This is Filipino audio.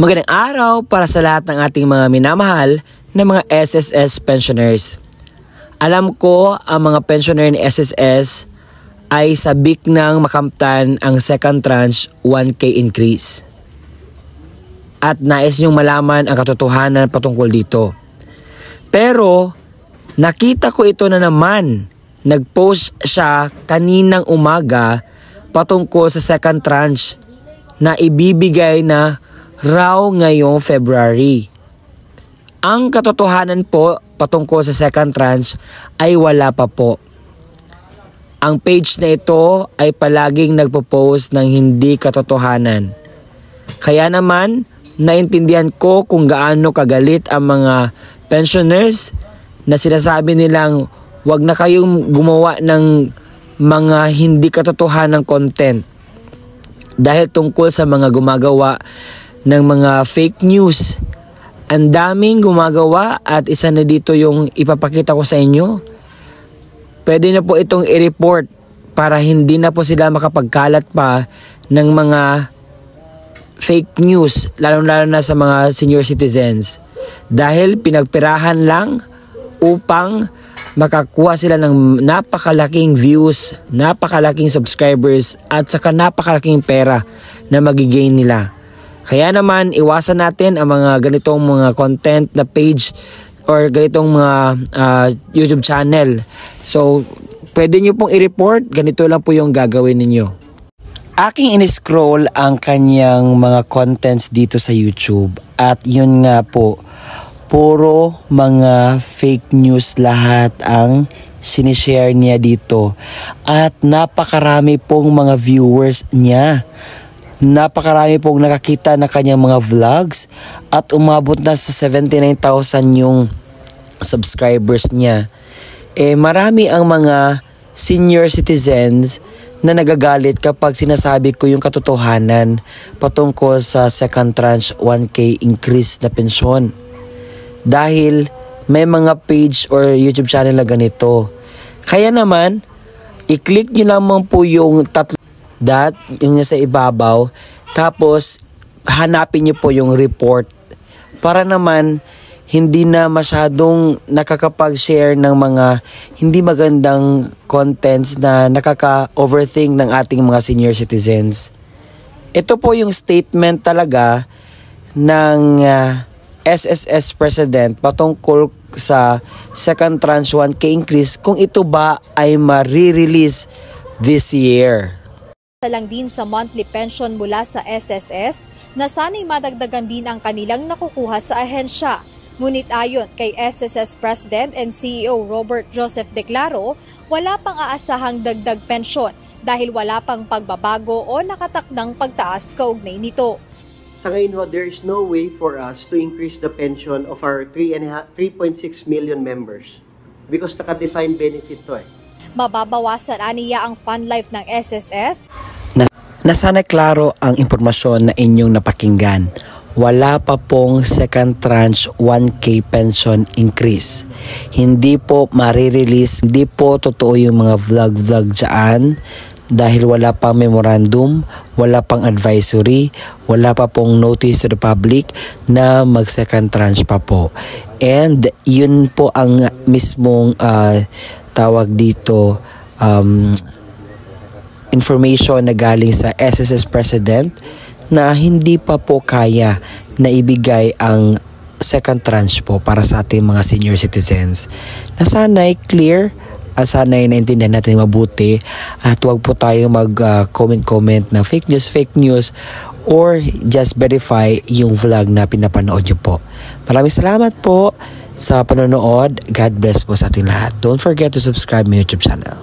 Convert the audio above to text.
Magandang araw para sa lahat ng ating mga minamahal na mga SSS pensioners. Alam ko ang mga pensioner ni SSS ay sabik ng makamtan ang second tranche 1K increase. At nais niyong malaman ang katotohanan patungkol dito. Pero nakita ko ito na naman. Nag-post siya kaninang umaga patungkol sa second tranche na ibibigay na raw ngayong February. Ang katotohanan po patungkol sa second tranche ay wala pa po. Ang page na ito ay palaging nagpo-post ng hindi katotohanan. Kaya naman, naintindihan ko kung gaano kagalit ang mga pensioners na sinasabi nilang wag na kayong gumawa ng mga hindi katotohanan content dahil tungkol sa mga gumagawa ng mga fake news. Ang daming gumagawa at isa na dito yung ipapakita ko sa inyo. Pwede na po itong i-report para hindi na po sila makapagkalat pa ng mga fake news, lalo-lalo na sa mga senior citizens. Dahil pinagpirahan lang upang makakuha sila ng napakalaking views, napakalaking subscribers at saka napakalaking pera na magigain nila. Kaya naman iwasan natin ang mga ganitong mga content na page or ganitong mga YouTube channel. So pwede nyo pong i-report, ganito lang po yung gagawin ninyo. Aking in-scroll ang kanyang mga contents dito sa YouTube at yun nga po, puro mga fake news lahat ang sinishare niya dito at napakarami pong mga viewers niya. Napakarami pong nakakita na kanyang mga vlogs at umabot na sa 79,000 yung subscribers niya. Marami ang mga senior citizens na nagagalit kapag sinasabi ko yung katotohanan patungkol sa second tranche 1K increase na pensyon. Dahil may mga page or YouTube channel na ganito. Kaya naman, i-click nyo lamang po yung tatlo dot, yung nasa ibabaw, tapos hanapin nyo po yung report para naman hindi na masyadong nakakapag-share ng mga hindi magandang contents na nakaka-overthink ng ating mga senior citizens. Ito po yung statement talaga ng SSS President patungkol sa second tranche 1K increase kung ito ba ay ma-release this year. Lang din sa monthly pension mula sa SSS na sana'y madagdagan din ang kanilang nakukuha sa ahensya. Ngunit ayon kay SSS President and CEO Robert Joseph Declaro, wala pang aasahang dagdag pensyon dahil wala pang pagbabago o nakatakdang pagtaas kaugnay nito. Sa ngayon, there is no way for us to increase the pension of our 3.6 million members because naka-defined benefit to Mababawasan aniya ang fund life ng SSS. Na sana klaro ang impormasyon na inyong napakinggan. Wala pa pong second tranche 1K pension increase. Hindi po marirelease, hindi po totoo yung mga vlog dyan dahil wala pang memorandum, wala pang advisory, wala pa pong notice to the public na mag second tranche pa po. And yun po ang mismong tawag dito information na galing sa SSS President na hindi pa po kaya na ibigay ang second tranche po para sa ating mga senior citizens. Na sana'y clear at sana'y naintindihan natin mabuti at huwag po tayo mag-comment na fake news or just verify yung vlog na pinapanood nyo po. Maraming salamat po sa panonood. God bless po sa ating lahat. Don't forget to subscribe my YouTube channel.